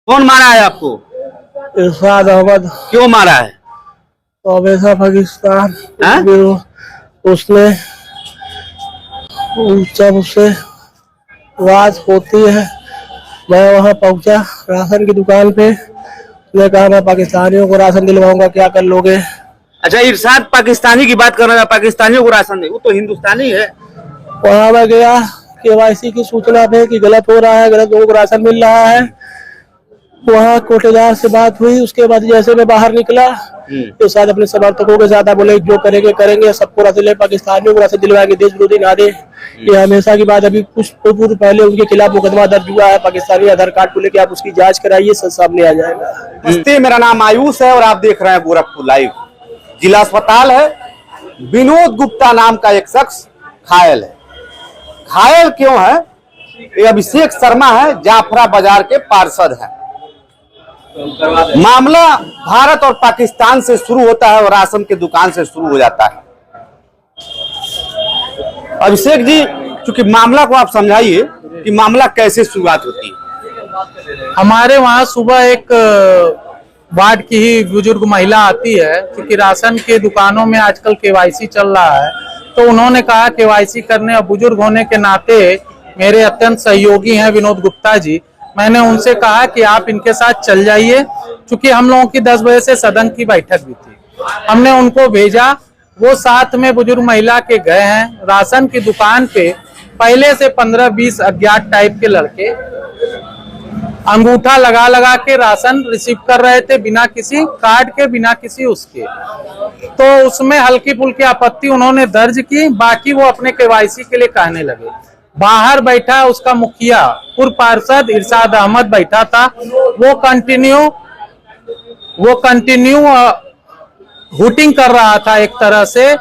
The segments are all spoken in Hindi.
कौन मारा है आपको? इरशाद अहमद। क्यों मारा है? तो हमेशा पाकिस्तान उसने जब उससे बात होती है, मैं वहाँ पहुँचा राशन की दुकान पे, उसने कहा मैं पाकिस्तानियों को राशन दिलवाऊंगा, क्या कर लोगे? अच्छा, इरशाद पाकिस्तानी की बात कर रहा था, पाकिस्तानियों को राशन दे, वो तो हिंदुस्तानी है। वहाँ मैं गया, केवाईसी की सूचना पे कि गलत हो रहा है, गलत लोगों को राशन मिल रहा है। वहाँ कोटेदार से बात हुई, उसके बाद जैसे मैं बाहर निकला तो शायद अपने समर्थकों के साथ बोले जो करेंगे करेंगे, सबको राशन, पाकिस्तानियों को राशन दिलवाएंगे, देश विरोधी नारे। ये हमेशा की बात। अभी कुछ पूर्व पहले उनके खिलाफ मुकदमा दर्ज हुआ है पाकिस्तानी आधार कार्ड को लेकर, आप उसकी जांच कराइए, सब सामने आ जाएगा। नमस्ते, मेरा नाम आयुष है और आप देख रहे हैं गोरखपुर लाइव। जिला अस्पताल है, विनोद गुप्ता नाम का एक शख्स घायल है। घायल क्यों है? ये अभिषेक शर्मा है, जाफरा बाजार के पार्षद है। मामला भारत और पाकिस्तान से शुरू होता है और राशन के दुकान से शुरू हो जाता है। अभिषेक जी, चूंकि मामला को आप समझाइए कि मामला कैसे शुरुआत होती है। हमारे वहाँ सुबह एक वार्ड की ही बुजुर्ग महिला आती है, क्योंकि राशन के दुकानों में आजकल केवाईसी चल रहा है, तो उन्होंने कहा केवाईसी करने, और बुजुर्ग होने के नाते मेरे अत्यंत सहयोगी हैं विनोद गुप्ता जी। मैंने उनसे कहा कि आप इनके साथ चल जाइए, क्योंकि हम लोगों की 10 बजे से सदन की बैठक भी थी। हमने उनको भेजा, वो साथ में बुजुर्ग महिला के गए हैं। राशन की दुकान पे पहले से 15-20 अज्ञात टाइप के लड़के अंगूठा लगा लगा के राशन रिसीव कर रहे थे, बिना किसी कार्ड के, बिना किसी उसके। तो उसमें हल्की फुल्की आपत्ति उन्होंने दर्ज की, बाकी वो अपने केवाईसी के लिए कहने लगे। बाहर बैठा उसका मुखिया पूर्व पार्षद इरशाद अहमद बैठा था, वो कंटिन्यू हुटिंग कर रहा था, एक तरह से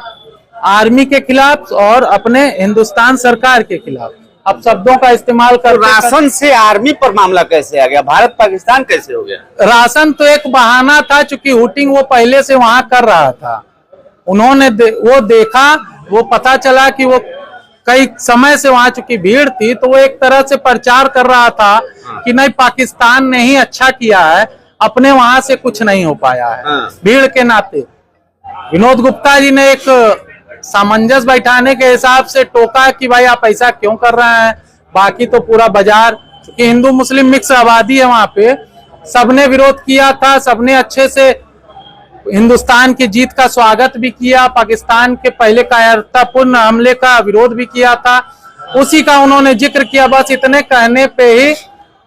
आर्मी के खिलाफ और अपने हिंदुस्तान सरकार के खिलाफ। अब शब्दों का इस्तेमाल कर, राशन से आर्मी पर मामला कैसे आ गया? भारत पाकिस्तान कैसे हो गया? राशन तो एक बहाना था, चूंकि हुटिंग वो पहले से वहां कर रहा था। उन्होंने वो देखा, वो पता चला कि वो कई समय से वहां चूंकि भीड़ थी, तो वो एक तरह से प्रचार कर रहा था कि नहीं, पाकिस्तान ने ही अच्छा किया है, अपने वहां से कुछ नहीं हो पाया है भीड़ के नाते। विनोद गुप्ता जी ने एक सामंजस्य बैठाने के हिसाब से टोका कि भाई आप ऐसा क्यों कर रहे हैं। बाकी तो पूरा बाजार, क्योंकि हिंदू मुस्लिम मिक्स आबादी है वहां पे, सबने विरोध किया था, सबने अच्छे से हिंदुस्तान की जीत का स्वागत भी किया, पाकिस्तान के पहले कायरतापूर्ण हमले का विरोध भी किया था, उसी का उन्होंने जिक्र किया। बस इतने कहने पे ही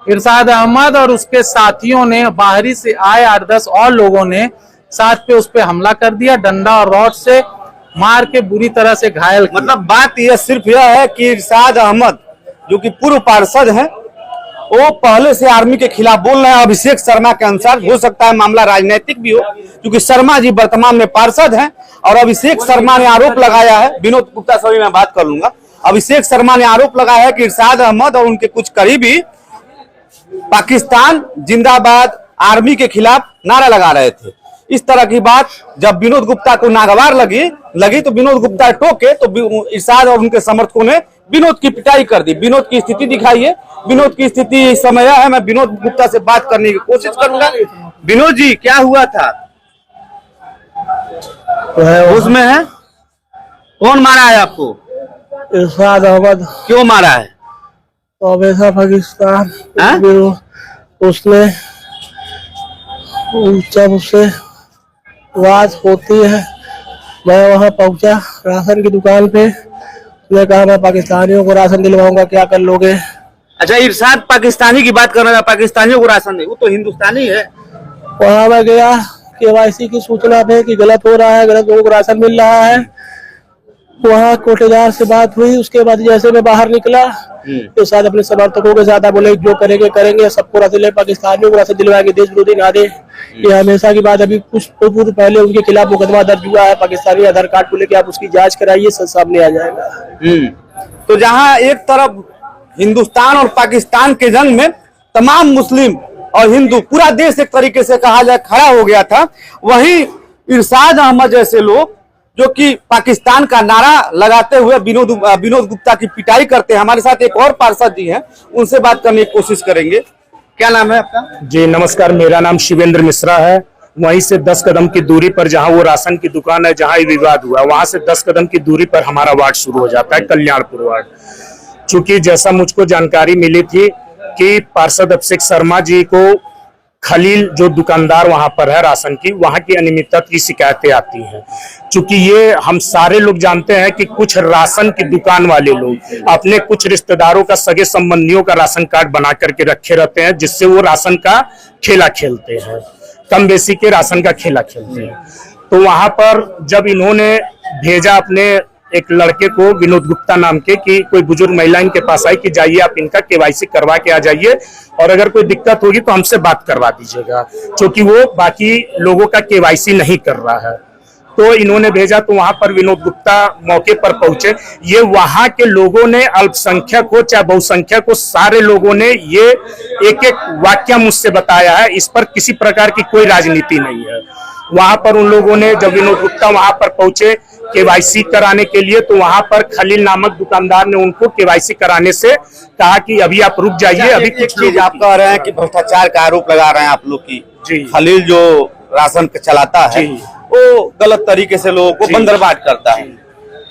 इरशाद अहमद और उसके साथियों ने, बाहरी से आए 8-10 और लोगों ने साथ पे उस पे हमला कर दिया, डंडा और रॉड से मार के बुरी तरह से घायल किया। मतलब बात यह सिर्फ यह है कि इरशाद अहमद जो कि पूर्व पार्षद हैं, वो पहले से आर्मी के खिलाफ बोल रहे हैं। अभिषेक शर्मा के अनुसार हो सकता है मामला राजनीतिक भी हो, क्योंकि शर्मा जी वर्तमान में पार्षद हैं और अभिषेक शर्मा ने आरोप लगाया है, विनोद गुप्ता से मैं बात कर लूंगा। अभिषेक शर्मा ने आरोप लगाया है कि इरशाद अहमद और उनके कुछ करीबी पाकिस्तान जिंदाबाद आर्मी के खिलाफ नारा लगा रहे थे। इस तरह की बात जब विनोद गुप्ता को नागवार लगी तो विनोद गुप्ता टोके, तो इरशाद और उनके समर्थकों ने विनोद की पिटाई कर दी। विनोद की स्थिति दिखाइए, विनोद की स्थिति इस समय है। मैं विनोद गुप्ता से बात करने की कोशिश करूंगा। विनोद जी, क्या हुआ था? उसमें है, कौन मारा है आपको? इरशाद अहमद। क्यों मारा है? तो हमेशा पाकिस्तान उसने जब उससे बात होती है, मैं वहाँ पहुँचा राशन की दुकान पे, उसने कहा मैं पाकिस्तानियों को राशन दिलवाऊंगा, क्या कर लोगे? अच्छा, इरशाद पाकिस्तानी की बात कर रहा था, पाकिस्तानियों को राशन दे, वो तो हिंदुस्तानी है। वहाँ मैं गया, केवाईसी की सूचना पे कि गलत हो रहा है, गलत लोगों को राशन मिल रहा है। वहाँ कोटेदार से बात हुई, उसके बाद जैसे मैं बाहर निकला तो शायद अपने समर्थकों के साथ बोले जो करेंगे करेंगे, सबको राशन, पाकिस्तानियों को राशन दिलवाएंगे, देश विरोधी नारे। ये हमेशा की बात। अभी कुछ पूर्व पहले उनके खिलाफ मुकदमा दर्ज हुआ है पाकिस्तानी आधार कार्ड को लेकर, आप उसकी जांच कराइए, सब सामने आ जाएगा। तो जहाँ एक तरफ हिंदुस्तान और पाकिस्तान के जंग में तमाम मुस्लिम और हिंदू, पूरा देश एक तरीके से कहा जाए खड़ा हो गया था, वहीं इरशाद अहमद जैसे लोग जो कि पाकिस्तान का नारा लगाते हुए विनोद गुप्ता की पिटाई करते हैं। हमारे साथ एक और पार्षद जी हैं, उनसे बात करने की कोशिश करेंगे। क्या नाम है आपका? जी नमस्कार, मेरा नाम शिवेंद्र मिश्रा है। वहीं से 10 कदम की दूरी पर जहां वो राशन की दुकान है, जहां ये विवाद हुआ, वहां से 10 कदम की दूरी पर हमारा वार्ड शुरू हो जाता है, कल्याणपुर वार्ड। चूंकि जैसा मुझको जानकारी मिली थी कि पार्षद अभिषेक शर्मा जी को खलील जो दुकानदार वहां पर है राशन की, वहां की अनियमितता की शिकायतें आती हैं। चूंकि ये हम सारे लोग जानते हैं कि कुछ राशन की दुकान वाले लोग अपने कुछ रिश्तेदारों का, सगे संबंधियों का राशन कार्ड बना करके रखे रहते हैं, जिससे वो राशन का खेला खेलते हैं, कम बेसी के राशन का खेला खेलते हैं। तो वहां पर जब इन्होंने भेजा अपने एक लड़के को, विनोद गुप्ता नाम के, कि कोई बुजुर्ग महिला इनके पास आई कि जाइए आप इनका केवाईसी करवा के आ जाइए, और अगर कोई दिक्कत होगी तो हमसे बात करवा दीजिएगा, क्योंकि वो बाकी लोगों का केवाईसी नहीं कर रहा है। तो इन्होंने भेजा, तो वहां पर विनोद गुप्ता मौके पर पहुंचे। ये वहां के लोगों ने, अल्पसंख्यक हो चाहे बहुसंख्यक हो, सारे लोगों ने ये एक एक वाक्य मुझसे बताया है। इस पर किसी प्रकार की कोई राजनीति नहीं है। वहां पर उन लोगों ने, जब विनोद गुप्ता वहां पर पहुंचे केवाईसी कराने के लिए, तो वहां पर खलील नामक दुकानदार ने उनको केवाईसी कराने से कहा कि अभी आप रुक जाइए, अभी कुछ चीज आप कह रहे हैं कि भ्रष्टाचार का आरोप लगा रहे हैं आप लोग की। जी। खलील जो राशन चलाता है वो गलत तरीके से लोगों को बंदरबाट करता है।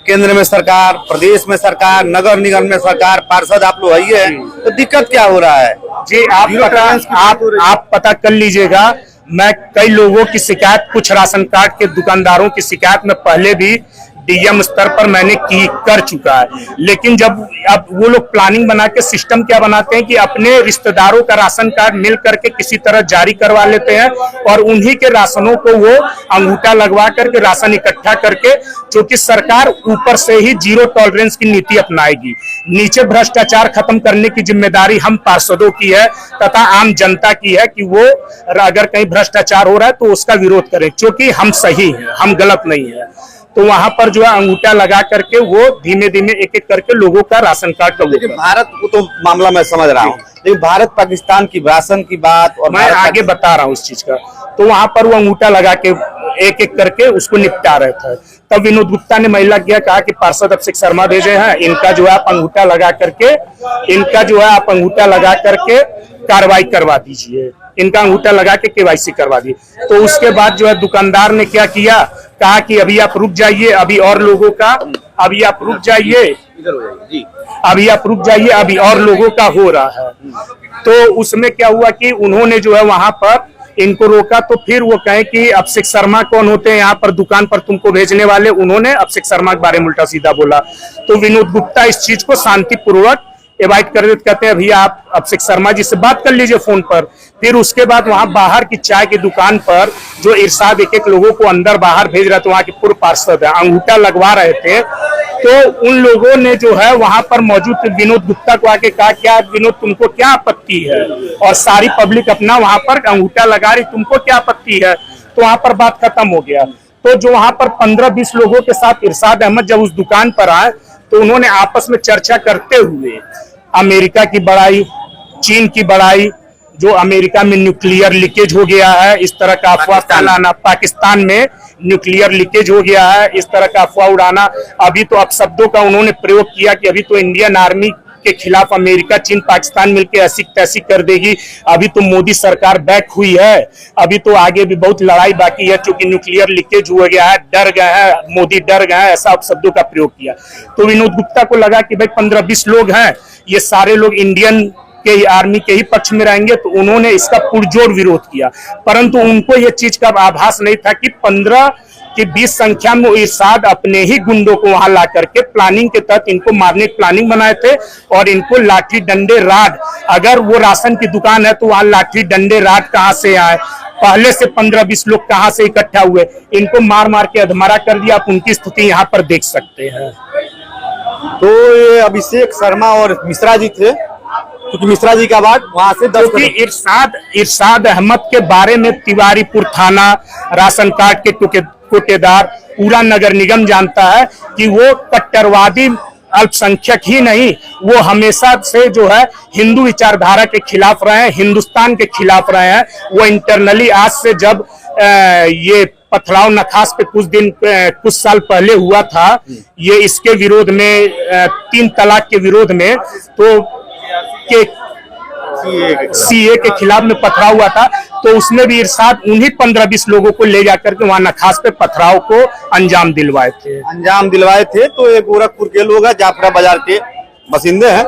केंद्र में सरकार, प्रदेश में सरकार, नगर निगम में सरकार, पार्षद आप लोग है, तो दिक्कत क्या हो रहा है? जी आप पता कर लीजिएगा। मैं कई लोगों की शिकायत, कुछ राशन कार्ड के दुकानदारों की शिकायत में पहले भी डीएम स्तर पर मैंने कर चुका है, लेकिन जब अब वो लोग प्लानिंग बना के सिस्टम क्या बनाते हैं कि अपने रिश्तेदारों का राशन कार्ड मिल करके किसी तरह जारी करवा लेते हैं, और उन्हीं के राशनों को वो अंगूठा लगवा करके राशन इकट्ठा करके, क्योंकि सरकार ऊपर से ही जीरो टॉलरेंस की नीति अपनाएगी। नीचे भ्रष्टाचार खत्म करने की जिम्मेदारी हम पार्षदों की है तथा आम जनता की है कि वो अगर कहीं भ्रष्टाचार हो रहा है तो उसका विरोध करें, क्योंकि हम सही हैं, हम गलत नहीं है। तो वहां पर जो है अंगूठा लगा करके वो धीमे धीमे एक एक करके लोगों का राशन कार्ड का, लेकिन भारत को तो मामला मैं समझ रहा हूँ, लेकिन भारत पाकिस्तान की राशन की बात, और मैं आगे बता रहा हूँ इस चीज का। तो वहां पर वो अंगूठा लगा के एक एक करके उसको निपटा रहे थे। तब विनोद गुप्ता ने महिला किया, कहा कि पार्षद अभिषेक शर्मा भेजे हैं, इनका जो है आप अंगूठा लगा करके, कार्रवाई करवा दीजिए, इनका अंगूठा लगा के केवाईसी करवा दी। तो उसके बाद जो है दुकानदार ने क्या किया, कहा कि अभी आप रुक जाइए, अभी और लोगों का, अभी आप रुक जाइए, अभी और लोगों का हो रहा है। तो उसमें क्या हुआ कि उन्होंने जो है वहां पर इनको रोका। तो फिर वो कहे कि अभिषेक शर्मा कौन होते हैं यहाँ पर दुकान पर तुमको भेजने वाले, उन्होंने अभिषेक शर्मा के बारे में उल्टा सीधा बोला। तो विनोद गुप्ता इस चीज को शांतिपूर्वक एवॉइड कर देते, कहते हैं भैया आप अभिषेक शर्मा जी से बात कर लीजिए फोन पर। फिर उसके बाद वहां बाहर की चाय की दुकान पर जो इरशाद एक एक लोगों को अंदर बाहर भेज रहे थे, वहां के पूर्व पार्षद है, अंगूठा लगवा रहे थे। तो उन लोगों ने जो है वहां पर मौजूद विनोद गुप्ता को आके कहा, क्या विनोद तुमको क्या आपत्ति है, और सारी पब्लिक अपना वहां पर अंगूठा लगा रही, तुमको क्या आपत्ति है। तो वहां पर बात खत्म हो गया। तो जो वहां पर 15-20 लोगों के साथ इरशाद अहमद जब उस दुकान पर आए, तो उन्होंने आपस में चर्चा करते हुए अमेरिका की बड़ाई, चीन की बड़ाई, जो अमेरिका में न्यूक्लियर लीकेज हो गया है, इस तरह का अफवाह फैलाना, पाकिस्तान में न्यूक्लियर लीकेज हो गया है, इस तरह का अफवाह उड़ाना। अभी तो अपशब्दों का उन्होंने प्रयोग किया कि अभी तो इंडियन आर्मी के खिलाफ अमेरिका, चीन, पाकिस्तान मिलकर ऐसी तैसी कर देगी, अभी तो मोदी सरकार बैक हुई है, अभी तो आगे भी बहुत लड़ाई बाकी है, क्योंकि न्यूक्लियर लीकेज हो गया है, डर गए हैं, मोदी डर गए हैं, ऐसा शब्दों का प्रयोग किया। तो विनोद गुप्ता को लगा कि भाई 15-20 लोग हैं, ये सारे लोग इंडियन के आर्मी के ही पक्ष में रहेंगे, तो उन्होंने इसका पुरजोर विरोध किया। परंतु उनको ये चीज का आभास नहीं था कि 15 की 20 संख्या में इरशाद अपने ही गुंडों को वहां ला करके प्लानिंग के तहत इनको मारने की प्लानिंग बनाए थे, और इनको लाठी डंडे राड, अगर वो राशन की दुकान है तो वहां लाठी डंडे राड कहां से आए, पहले से 15-20 लोग कहां से इकट्ठा हुए, इनको मार मार के अधमरा कर दिया। आप उनकी स्थिति यहाँ पर देख सकते हैं। तो ये अभिषेक शर्मा और मिश्रा जी थे, क्योंकि मिश्रा जी का वार्ड वहां से 10 इरशाद अहमद के बारे में तिवारीपुर थाना, राशन कार्ड के कोटेदार, पूरा नगर निगम जानता है कि वो कट्टरवादी अल्पसंख्यक ही नहीं, वो हमेशा से जो है हिंदू विचारधारा के खिलाफ रहे हैं, हिंदुस्तान के खिलाफ रहे हैं। वो इंटरनली आज से जब ये पथराव नखास पे कुछ साल पहले हुआ था, ये इसके विरोध में 3 तलाक के विरोध में, तो सीए के खिलाफ में पथराव हुआ था, तो उसमें भी इरशाद उन्हीं 15-20 लोगों को ले जाकर के वहां नखास पे पथराव को अंजाम दिलवाए थे। तो ये गोरखपुर के लोग हैं, जाफरा बाजार के बसिंदे हैं,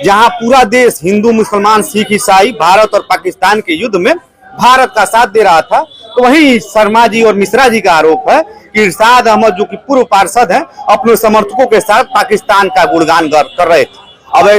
जहां पूरा देश हिंदू मुसलमान सिख ईसाई भारत और पाकिस्तान के युद्ध में भारत का साथ दे रहा था। तो वही शर्मा जी और मिश्रा जी का आरोप है कि इरशाद अहमद जो कि पूर्व पार्षद हैं, अपने समर्थकों के साथ पाकिस्तान का गुणगान कर रहे थे। अब